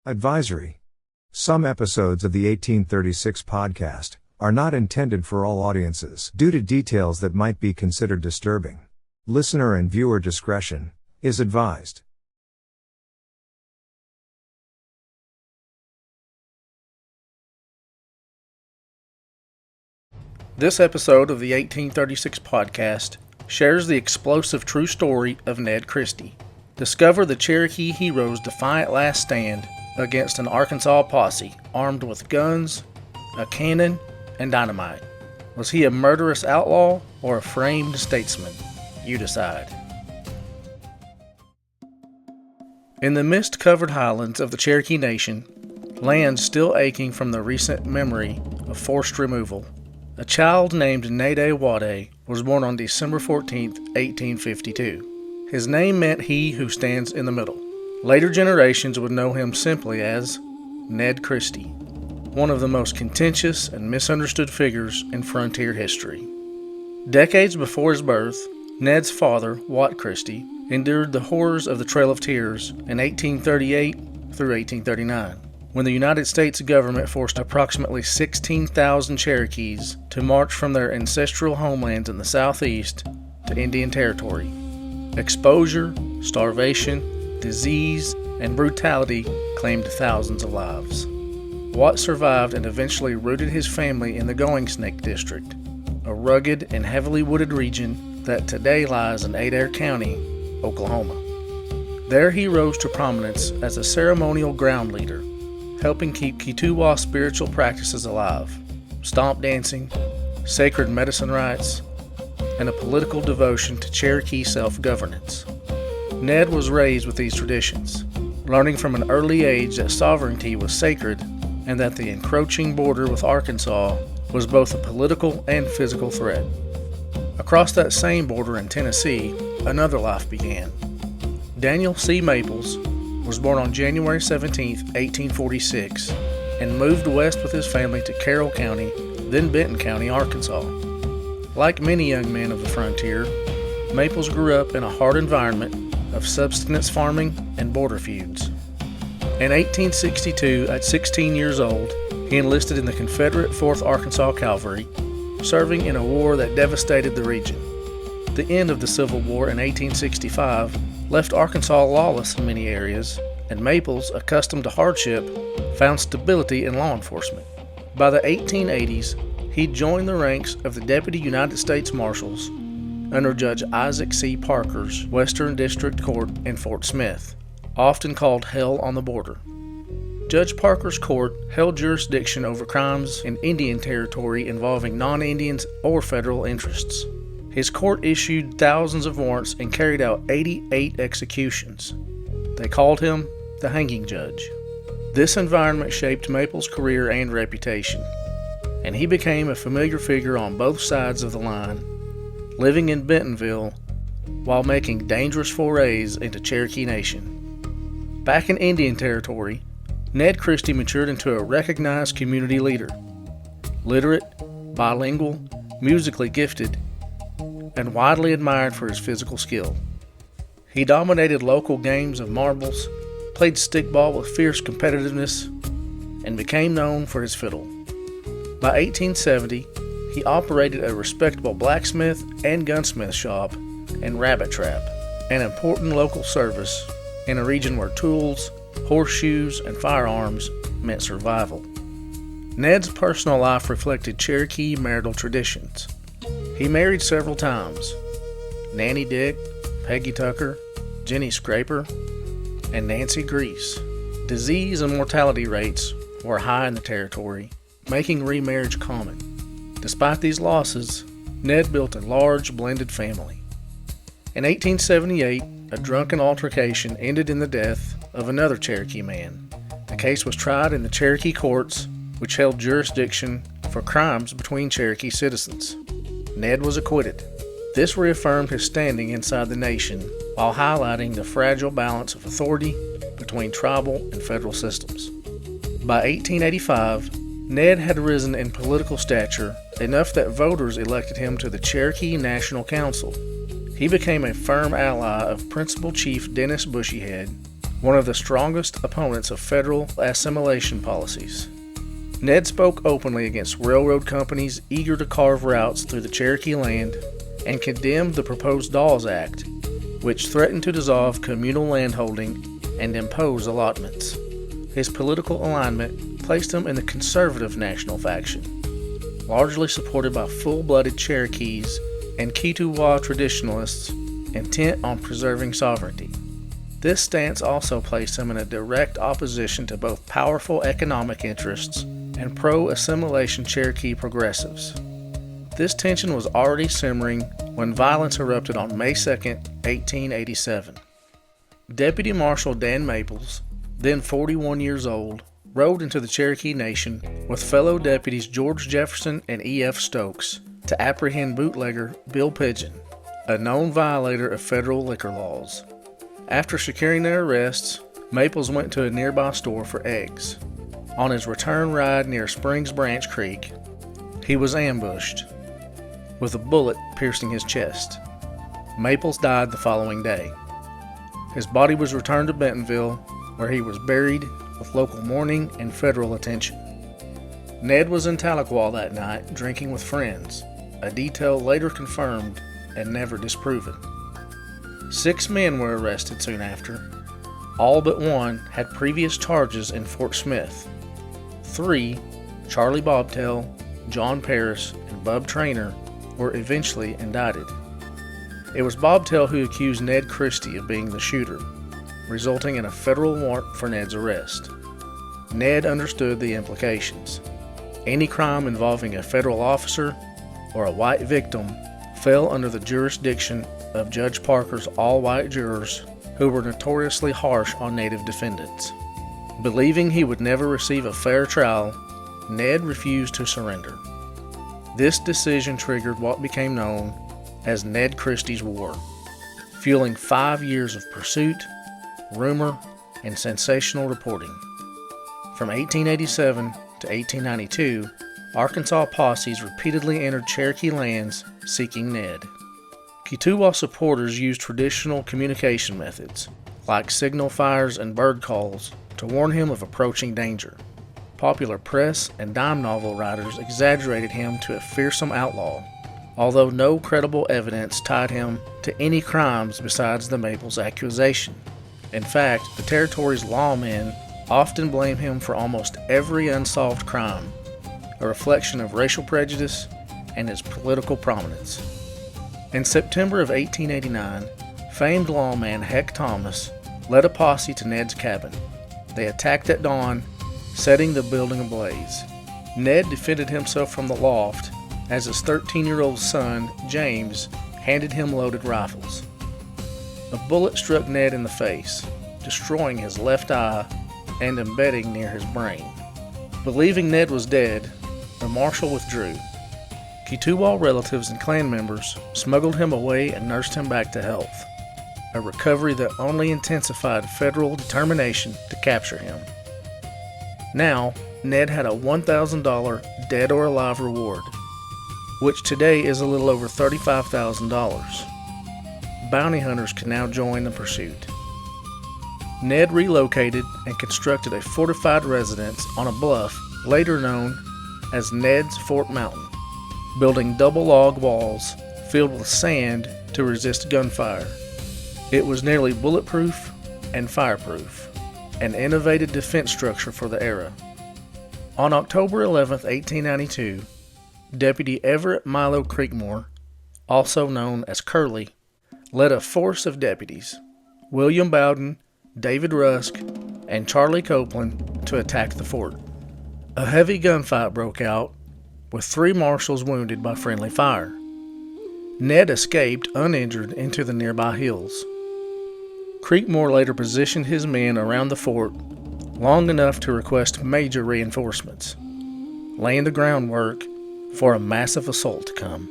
Advisory. Some episodes of the 1836 podcast are not intended for all audiences due to details that might be considered disturbing. Listener and viewer discretion is advised. This episode of the 1836 podcast shares the explosive true story of Ned Christie. Discover the Cherokee hero's defiant last stand against an Arkansas posse armed with guns, a cannon, and dynamite. Was he a murderous outlaw or a framed statesman? You decide. In the mist-covered highlands of the Cherokee Nation, land still aching from the recent memory of forced removal, a child named Ned was born on December 14, 1852. His name meant he who stands in the middle. Later generations would know him simply as Ned Christie, one of the most contentious and misunderstood figures in frontier history. Decades before his birth, Ned's father, Wat Christie, endured the horrors of the Trail of Tears in 1838 through 1839, when the United States government forced approximately 16,000 Cherokees to march from their ancestral homelands in the southeast to Indian Territory. Exposure, starvation, disease, and brutality claimed thousands of lives. Watt survived and eventually rooted his family in the Going Snake District, a rugged and heavily wooded region that today lies in Adair County, Oklahoma. There he rose to prominence as a ceremonial ground leader, helping keep Kituwa spiritual practices alive, stomp dancing, sacred medicine rites, and a political devotion to Cherokee self-governance. Ned was raised with these traditions, learning from an early age that sovereignty was sacred and that the encroaching border with Arkansas was both a political and physical threat. Across that same border in Tennessee, another life began. Daniel C. Maples was born on January 17, 1846, and moved west with his family to Carroll County, then Benton County, Arkansas. Like many young men of the frontier, Maples grew up in a hard environment of subsistence farming and border feuds. In 1862, at 16 years old, he enlisted in the Confederate 4th Arkansas Cavalry, serving in a war that devastated the region. The end of the Civil War in 1865 left Arkansas lawless in many areas, and Maples, accustomed to hardship, found stability in law enforcement. By the 1880s, he joined the ranks of the Deputy United States Marshals under Judge Isaac C. Parker's Western District Court in Fort Smith, often called Hell on the Border. Judge Parker's court held jurisdiction over crimes in Indian Territory involving non-Indians or federal interests. His court issued thousands of warrants and carried out 88 executions. They called him the hanging judge. This environment shaped Maples' career and reputation, and he became a familiar figure on both sides of the line, living in Bentonville while making dangerous forays into Cherokee Nation. Back in Indian Territory, Ned Christie matured into a recognized community leader. Literate, bilingual, musically gifted, and widely admired for his physical skill. He dominated local games of marbles, played stickball with fierce competitiveness, and became known for his fiddle. By 1870, he operated a respectable blacksmith and gunsmith shop and rabbit trap, an important local service in a region where tools, horseshoes, and firearms meant survival. Ned's personal life reflected Cherokee marital traditions. He married several times: Nanny Dick, Peggy Tucker, Jenny Scraper, and Nancy Grease. Disease and mortality rates were high in the territory, making remarriage common. Despite these losses, Ned built a large blended family. In 1878, a drunken altercation ended in the death of another Cherokee man. The case was tried in the Cherokee courts, which held jurisdiction for crimes between Cherokee citizens. Ned was acquitted. This reaffirmed his standing inside the nation while highlighting the fragile balance of authority between tribal and federal systems. By 1885, Ned had risen in political stature enough that voters elected him to the Cherokee National Council. He became a firm ally of Principal Chief Dennis Bushyhead, one of the strongest opponents of federal assimilation policies. Ned spoke openly against railroad companies eager to carve routes through the Cherokee land and condemned the proposed Dawes Act, which threatened to dissolve communal landholding and impose allotments. His political alignment placed him in the conservative national faction, largely supported by full-blooded Cherokees and Kituwa traditionalists intent on preserving sovereignty. This stance also placed him in a direct opposition to both powerful economic interests and pro-assimilation Cherokee progressives. This tension was already simmering when violence erupted on May 2, 1887. Deputy Marshal Dan Maples, then 41 years old, rode into the Cherokee Nation with fellow deputies George Jefferson and E.F. Stokes to apprehend bootlegger Bill Pigeon, a known violator of federal liquor laws. After securing their arrests, Maples went to a nearby store for eggs. On his return ride near Springs Branch Creek, he was ambushed, with a bullet piercing his chest. Maples died the following day. His body was returned to Bentonville, where he was buried with local mourning and federal attention. Ned was in Tahlequah that night drinking with friends, a detail later confirmed and never disproven. 6 men were arrested soon after. All but one had previous charges in Fort Smith. 3, Charlie Bobtail, John Paris, and Bub Traynor, were eventually indicted. It was Bobtail who accused Ned Christie of being the shooter, resulting in a federal warrant for Ned's arrest. Ned understood the implications. Any crime involving a federal officer or a white victim fell under the jurisdiction of Judge Parker's all-white jurors, who were notoriously harsh on Native defendants. Believing he would never receive a fair trial, Ned refused to surrender. This decision triggered what became known as Ned Christie's War, fueling 5 years of pursuit, rumor, and sensational reporting. From 1887 to 1892, Arkansas posses repeatedly entered Cherokee lands seeking Ned. Kituwa supporters used traditional communication methods, like signal fires and bird calls, to warn him of approaching danger. Popular press and dime novel writers exaggerated him to a fearsome outlaw, although no credible evidence tied him to any crimes besides the Maples accusation. In fact, the territory's lawmen often blame him for almost every unsolved crime, a reflection of racial prejudice and his political prominence. In September of 1889, famed lawman Heck Thomas led a posse to Ned's cabin. They attacked at dawn, setting the building ablaze. Ned defended himself from the loft as his 13-year-old son, James, handed him loaded rifles. A bullet struck Ned in the face, destroying his left eye and embedding near his brain. Believing Ned was dead, the marshal withdrew. Kituwa relatives and clan members smuggled him away and nursed him back to health, a recovery that only intensified federal determination to capture him. Now, Ned had a $1,000 dead or alive reward, which today is a little over $35,000. Bounty hunters can now join the pursuit. Ned relocated and constructed a fortified residence on a bluff later known as Ned's Fort Mountain, building double log walls filled with sand to resist gunfire. It was nearly bulletproof and fireproof, an innovative defense structure for the era. On October 11, 1892, Deputy Everett Milo Creekmore, also known as Curly, led a force of deputies, William Bowden, David Rusk, and Charlie Copeland, to attack the fort. A heavy gunfight broke out, with 3 marshals wounded by friendly fire. Ned escaped uninjured into the nearby hills. Creekmore later positioned his men around the fort long enough to request major reinforcements, laying the groundwork for a massive assault to come.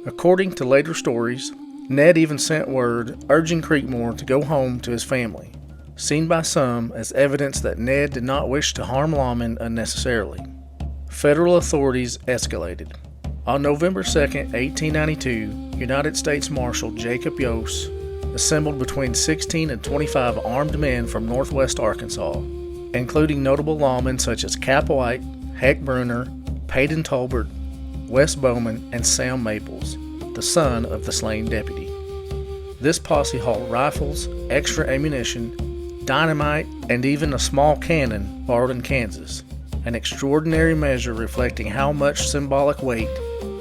According to later stories, Ned even sent word urging Creekmore to go home to his family, seen by some as evidence that Ned did not wish to harm lawmen unnecessarily. Federal authorities escalated. On November 2, 1892, United States Marshal Jacob Yost assembled between 16 and 25 armed men from northwest Arkansas, including notable lawmen such as Cap White, Heck Bruner, Peyton Tolbert, Wes Bowman, and Sam Maples, the son of the slain deputy. This posse hauled rifles, extra ammunition, dynamite, and even a small cannon borrowed in Kansas, an extraordinary measure reflecting how much symbolic weight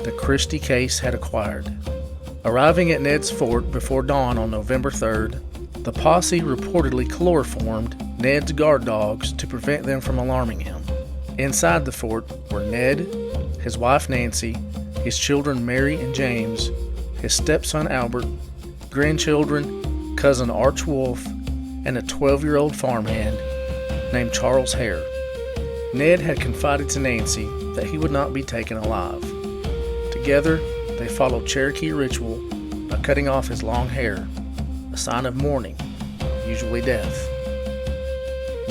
the Christie case had acquired. Arriving at Ned's fort before dawn on November 3rd, the posse reportedly chloroformed Ned's guard dogs to prevent them from alarming him. Inside the fort were Ned, his wife Nancy, his children Mary and James, his stepson Albert, grandchildren, cousin Arch Wolf, and a 12-year-old farmhand named Charles Hare. Ned had confided to Nancy that he would not be taken alive. Together, they followed Cherokee ritual by cutting off his long hair, a sign of mourning, usually death,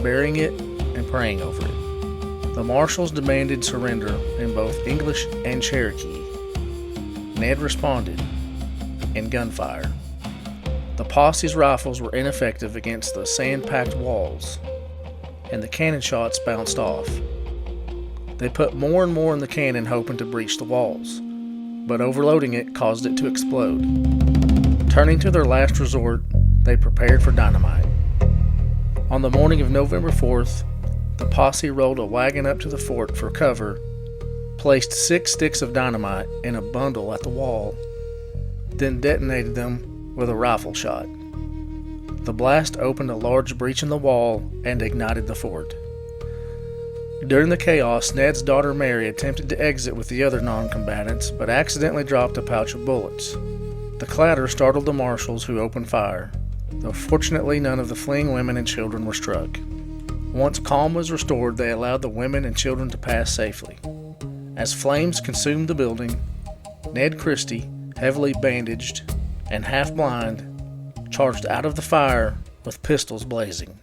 burying it and praying over it. The marshals demanded surrender in both English and Cherokee. Ned responded in gunfire. The posse's rifles were ineffective against the sand-packed walls, and the cannon shots bounced off. They put more and more in the cannon hoping to breach the walls, but overloading it caused it to explode. Turning to their last resort, they prepared for dynamite. On the morning of November 4th, the posse rolled a wagon up to the fort for cover, placed 6 sticks of dynamite in a bundle at the wall, then detonated them with a rifle shot. The blast opened a large breach in the wall and ignited the fort. During the chaos, Ned's daughter Mary attempted to exit with the other non-combatants, but accidentally dropped a pouch of bullets. The clatter startled the marshals, who opened fire, though fortunately none of the fleeing women and children were struck. Once calm was restored, they allowed the women and children to pass safely. As flames consumed the building, Ned Christie, heavily bandaged and half-blind, charged out of the fire with pistols blazing.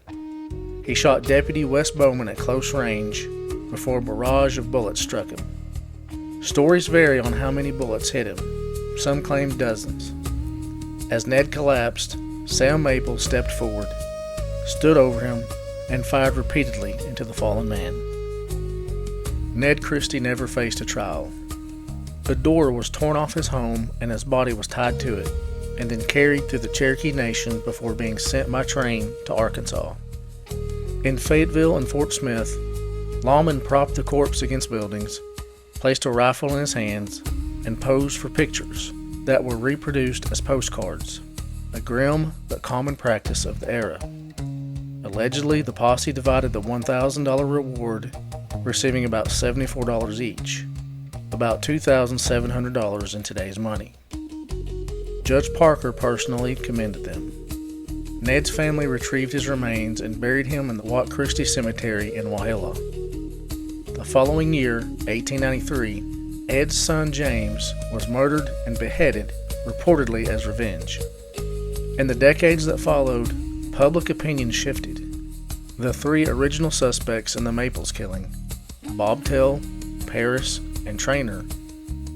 He shot Deputy Wes Bowman at close range before a barrage of bullets struck him. Stories vary on how many bullets hit him. Some claim dozens. As Ned collapsed, Sam Maples stepped forward, stood over him, and fired repeatedly into the fallen man. Ned Christie never faced a trial. A door was torn off his home and his body was tied to it, and then carried through the Cherokee Nation before being sent by train to Arkansas. In Fayetteville and Fort Smith, lawmen propped the corpse against buildings, placed a rifle in his hands, and posed for pictures that were reproduced as postcards, a grim but common practice of the era. Allegedly, the posse divided the $1,000 reward, receiving about $74 each, about $2,700 in today's money. Judge Parker personally commended them. Ned's family retrieved his remains and buried him in the Watt Christie Cemetery in Wauhalla. The following year, 1893, Ed's son James was murdered and beheaded, reportedly as revenge. In the decades that followed, public opinion shifted. The 3 original suspects in the Maples killing, Bobtail, Paris, and Traynor,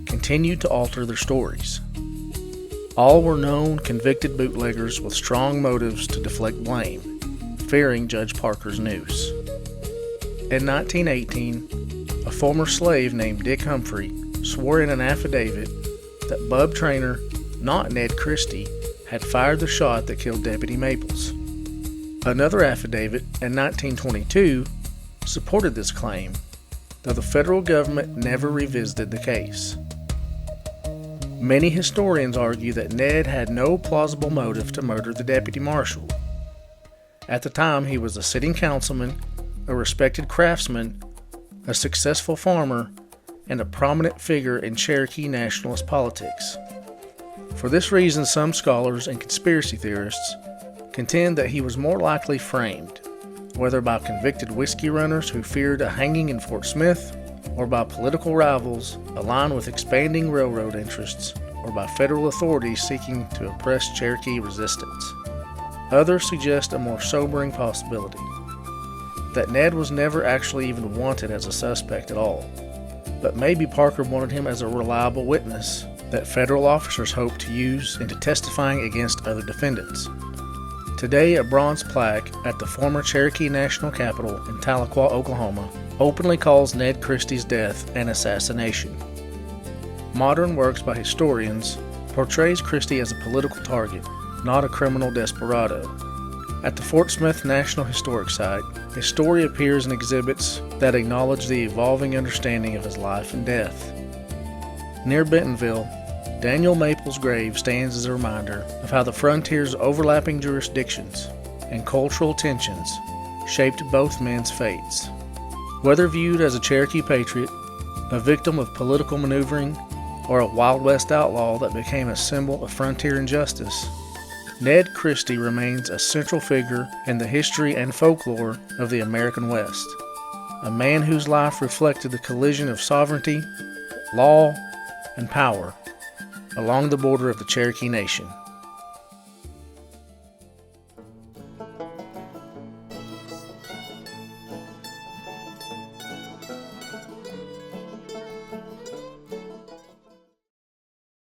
continued to alter their stories. All were known, convicted bootleggers with strong motives to deflect blame, fearing Judge Parker's noose. In 1918, a former slave named Dick Humphrey swore in an affidavit that Bub Traynor, not Ned Christie, had fired the shot that killed Deputy Maples. Another affidavit in 1922 supported this claim, though the federal government never revisited the case. Many historians argue that Ned had no plausible motive to murder the deputy marshal. At the time, he was a sitting councilman, a respected craftsman, a successful farmer, and a prominent figure in Cherokee nationalist politics. For this reason, some scholars and conspiracy theorists contend that he was more likely framed, whether by convicted whiskey runners who feared a hanging in Fort Smith, or by political rivals aligned with expanding railroad interests, or by federal authorities seeking to oppress Cherokee resistance. Others suggest a more sobering possibility, that Ned was never actually even wanted as a suspect at all, but maybe Parker wanted him as a reliable witness that federal officers hope to use into testifying against other defendants. Today, a bronze plaque at the former Cherokee National Capital in Tahlequah, Oklahoma, openly calls Ned Christie's death an assassination. Modern works by historians portrays Christie as a political target, not a criminal desperado. At the Fort Smith National Historic Site, a story appears in exhibits that acknowledge the evolving understanding of his life and death. Near Bentonville, Daniel Maple's grave stands as a reminder of how the frontier's overlapping jurisdictions and cultural tensions shaped both men's fates. Whether viewed as a Cherokee patriot, a victim of political maneuvering, or a Wild West outlaw that became a symbol of frontier injustice, Ned Christie remains a central figure in the history and folklore of the American West, a man whose life reflected the collision of sovereignty, law, and power along the border of the Cherokee Nation.